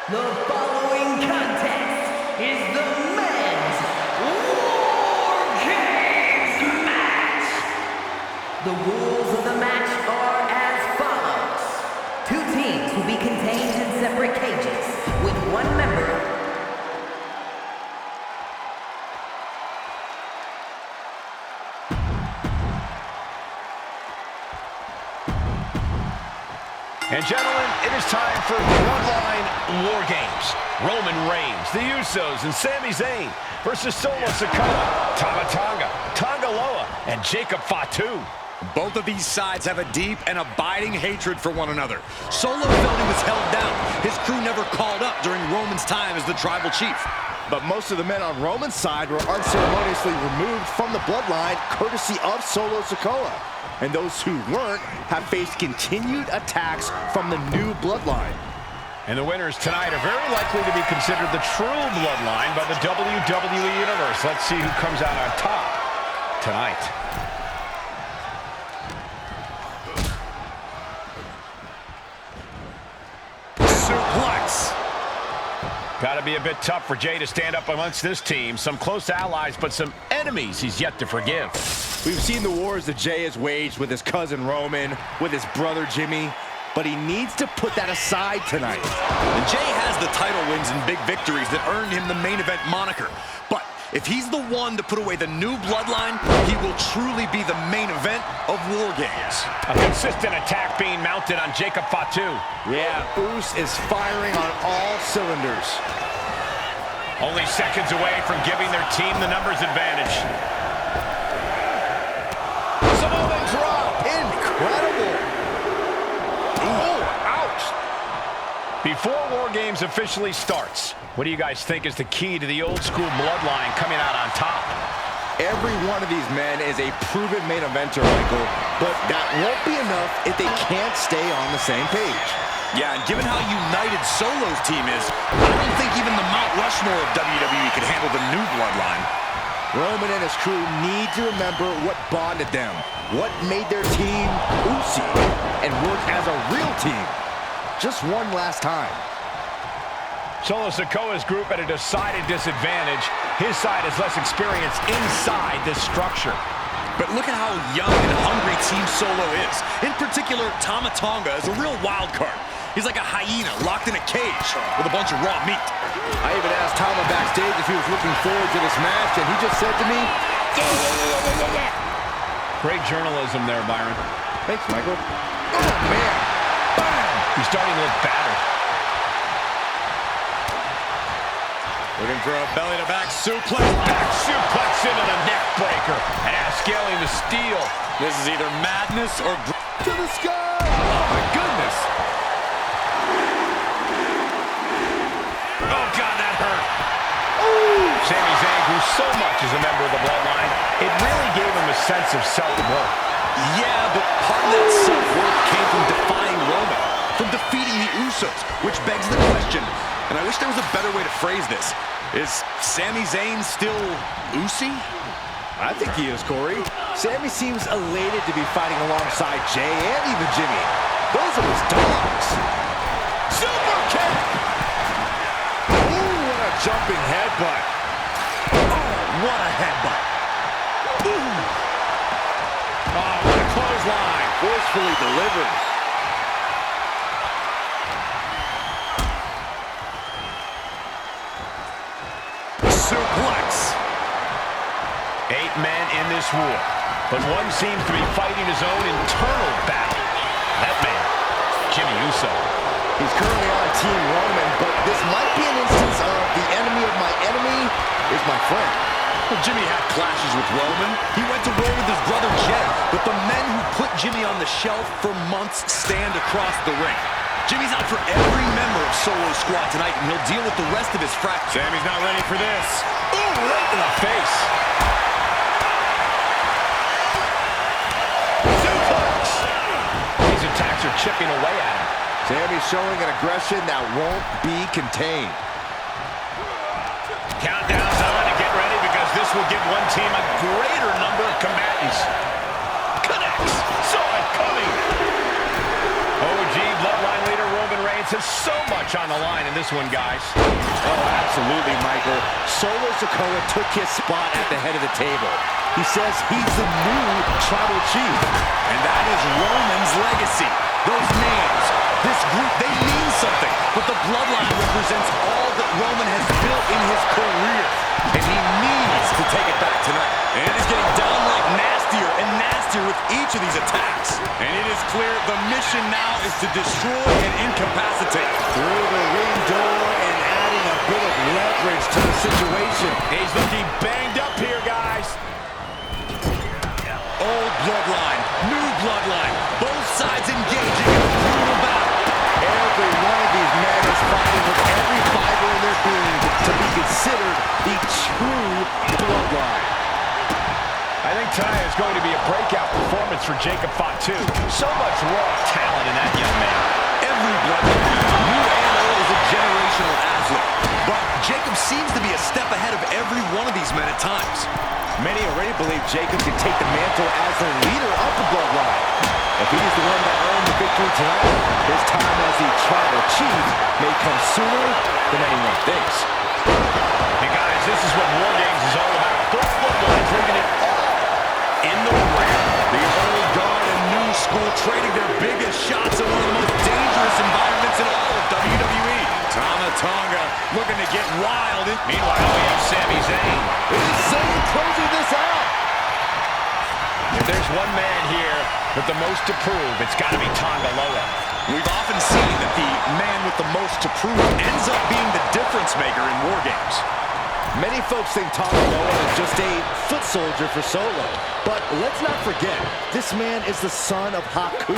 The following contest is the men's WarGames match. The rules of the match are as follows. Two teams will be contained in separate cages with one member. And gentlemen, it is time for Bloodline WarGames. Roman Reigns, the Usos, and Sami Zayn versus Solo Sikoa, Tama Tonga, Tonga Loa, and Jacob Fatu. Both of these sides have a deep and abiding hatred for one another. Solo felt he was held down. His crew never called up during Roman's time as the tribal chief. But most of the men on Roman's side were unceremoniously removed from the bloodline courtesy of Solo Sikoa. And those who weren't have faced continued attacks from the new bloodline. And the winners tonight are very likely to be considered the true bloodline by the WWE Universe. Let's see who comes out on top tonight. Suplex. Got to be a bit tough for Jay to stand up amongst this team. Some close allies, but some enemies he's yet to forgive. We've seen the wars that Jay has waged with his cousin Roman, with his brother Jimmy, but he needs to put that aside tonight. And Jay has the title wins and big victories that earned him the main event moniker. But if he's the one to put away the new bloodline, he will truly be the main event of WarGames. A consistent attack being mounted on Jacob Fatu. Yeah, Uso is firing on all cylinders. Only seconds away from giving their team the numbers advantage. Samoan drop. Incredible. Oh, ouch. Before WarGames officially starts, what do you guys think is the key to the old school bloodline coming out on top? Every one of these men is a proven main eventer, Michael, but that won't be enough if they can't stay on the same page. Yeah, and given how united Solo's team is, I don't think even the Mount Rushmore of WWE could handle the new bloodline. Roman and his crew need to remember what bonded them, what made their team Uso, and work as a real team. Just one last time. Solo Sikoa's group at a decided disadvantage. His side has less experience inside this structure. But look at how young and hungry Team Solo is. In particular, Tama Tonga is a real wild card. He's like a hyena locked in a cage with a bunch of raw meat. I even asked Tama backstage if he was looking forward to this match, and he just said to me, yeah. Great journalism there, Byron. Thanks, Michael. Oh, man. Bam! He's starting to look battered. Looking for a belly-to-back suplex. Back suplex into the neck breaker. And scaling the steel. This is either madness or... To the sky! Oh, my goodness. Oh, God, that hurt. Ooh. Sami Zayn grew so much as a member of the bloodline, it really gave him a sense of self-worth. Yeah, but part of that self-worth came from defying Roman, from defeating the Usos, which begs the question, and I wish there was a better way to phrase this, is Sami Zayn still Uso? I think he is, Corey. Sami seems elated to be fighting alongside Jay and even Jimmy. Those are his dogs. Super kick! Ooh, what a jumping headbutt. Oh, what a headbutt. Ooh. Oh, what a clothesline. Forcefully delivered. Suplex. 8 men in this war, but one seems to be fighting his own internal battle. That man, Jimmy Uso. He's currently on Team Roman, but this might be an instance of the enemy of my enemy is my friend. Well, Jimmy had clashes with Roman. He went to war with his brother Jay, but the men who put Jimmy on the shelf for months stand across the ring. Jimmy's out for every member of Solo's squad tonight, and he'll deal with the rest of his fracture. Sammy's not ready for this. Ooh, right in the face. Suplex. These attacks are chipping away at him. Sammy's showing an aggression that won't be contained. Countdown's on to get ready because this will give one team a greater number of combatants. Connects. Saw it coming. OG Bloodline leader Roman Reigns experience has so much on the line in this one, guys. Oh, absolutely, Michael. Solo Sikoa took his spot at the head of the table. He says he's the new tribal chief. And that is Roman's legacy. Those names, this group, they mean something. But the Bloodline represents all that Roman has built in his career. And he needs to take it back tonight. And it is getting downright nastier and nastier with each of these attacks. And it is clear the mission now is to destroy and incapacitate. Through the ring door and adding a bit of leverage to the situation. He's looking banged up here, guys. Old Bloodline, new Bloodline, both sides engaging in a brutal battle. Every one of these men is fighting with every fiber in their being to be considered the true Bloodline. I think tonight is going to be a breakout performance for Jacob Fatu. So much raw talent in that young man. Every Bloodline, new and old, is a generational athlete. But Jacob seems to be a step ahead of every one of these men at times. Many already believe Jacob can take the mantle as the leader of the Bloodline. If he's the one that earned the victory tonight, his time as the tribal chief may come sooner than anyone thinks. Hey guys, this is what WarGames is all about. Both Bloodlines leaving it all in the ring. The old guard and new school trading their biggest shots in one of the most dangerous environments in all of WWE. Tonga looking to get wild. Meanwhile, we have Sami Zayn. Is Zayn closing this out? If there's one man here with the most to prove, it's got to be Tonga Loa. We've often seen that the man with the most to prove ends up being the difference maker in WarGames. Many folks think Tonga Loa is just a foot soldier for Solo. But let's not forget, this man is the son of Haku.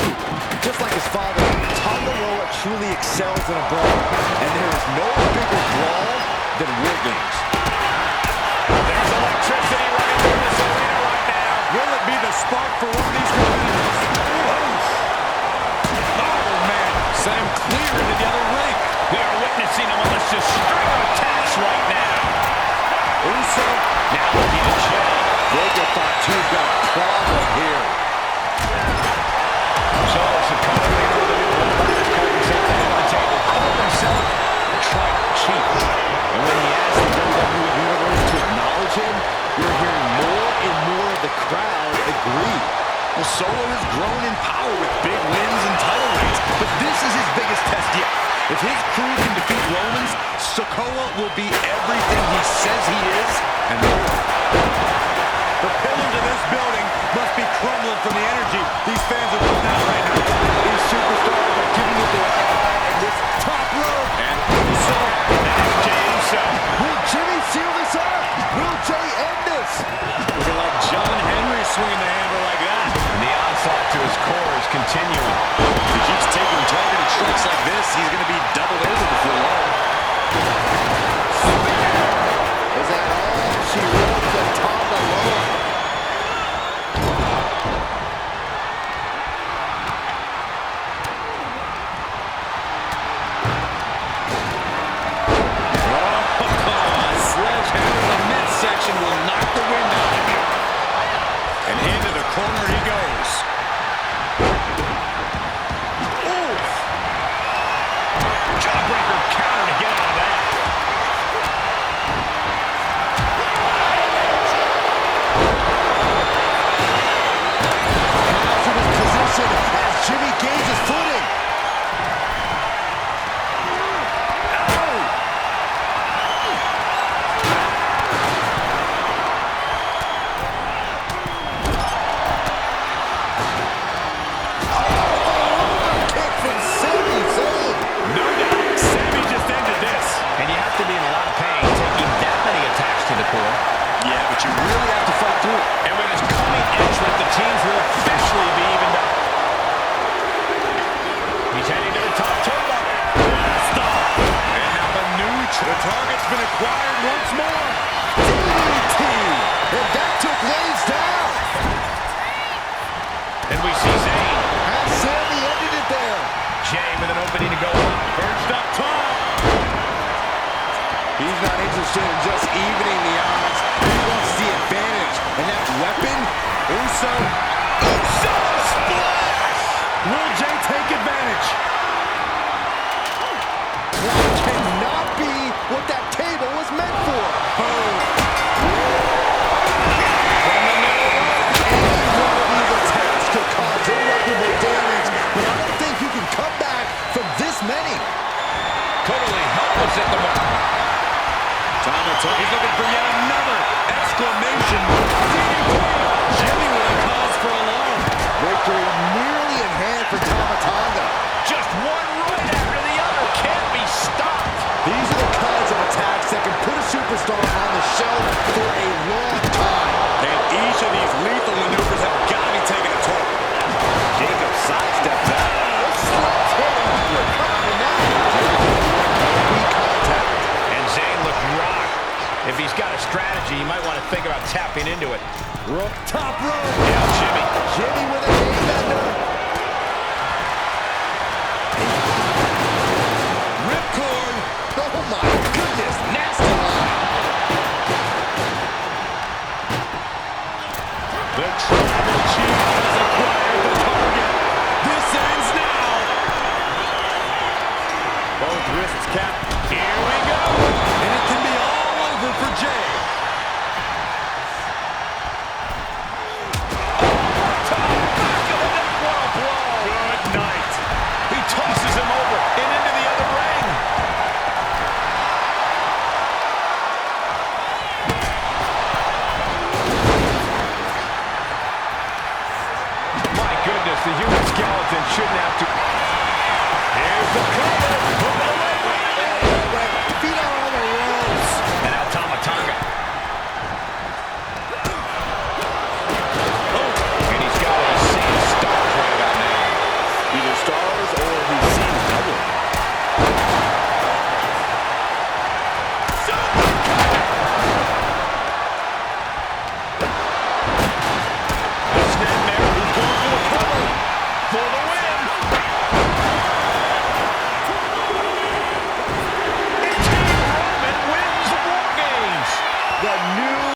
Just like his father, Tonga Loa truly excels in a brawl. And there is no bigger brawl than WarGames. There's electricity running through this arena right now. Will it be the spark for one of these competitors? Oh, man. Sent him clear into the other ring. We are witnessing a malicious string of attacks right now. Uso now looking at Jay. Jacob Fatu got a problem here. Solo Sikoa, leader of the new Bloodline, has called himself the head of the table. Called himself the tribal chief. And when he asked the WWE Universe to acknowledge him, we're hearing more and more of the crowd agree. Well, Solo has grown in power with big wins and title reigns, but this is his biggest test yet. If his crew can defeat Roman's, Sikoa will be everything he says he is and more. The pillars of this building must be crumbling from the energy these fans are putting out right now. These superstars are giving it their all in this top rope. And Uso, That's Jey Uso. Will Jimmy seal this up? Will Jey end this? looking like John Henry swinging the hammer like that. And the onslaught to his core is continuing. If he keeps taking targeted strikes like this, he's going to be doubled over before long. Is that all she wrote to Tonga Loa? Sledgehammer in the midsection will knock the wind out of him. And into the corner he goes. Oof! Jawbreaker counter to get out of that. Confident position as Jimmy gains his footing. Kick from Sami Zayn. No doubt, Sami just ended this. And you have to be in a lot of pain taking that many attacks to the core. Yeah, but you really have to fight through it. And with his coming entrant, the teams will officially be evened up. He's heading to the top turnbuckle. Stop! And now the target's been acquired once more. DDT. And that took Reigns down. And we see Zayn. And Sami ended it there. Jey with an opening to go on. Perched up top. He's not interested in just evening the odds. He wants the advantage. And that weapon, Uso. Uso splash! Will Jey take advantage? He's looking for yet another exclamation. Jimmy with a cause for alarm. Victory nearly in hand for Tama. Just one right after the other. Can't be stopped. These are the kinds of attacks that can put a superstar on the shelf for a long time. And each of these lethal maneuvers have got to be taking a toll. Jacob sidesteps out. Slipped him. Recovering now. Weak contact. And Zayn looked rocked. If he's got a strategy, you might want to think about tapping into it. Top rope. Yeah, Jimmy. Jimmy with a game bender.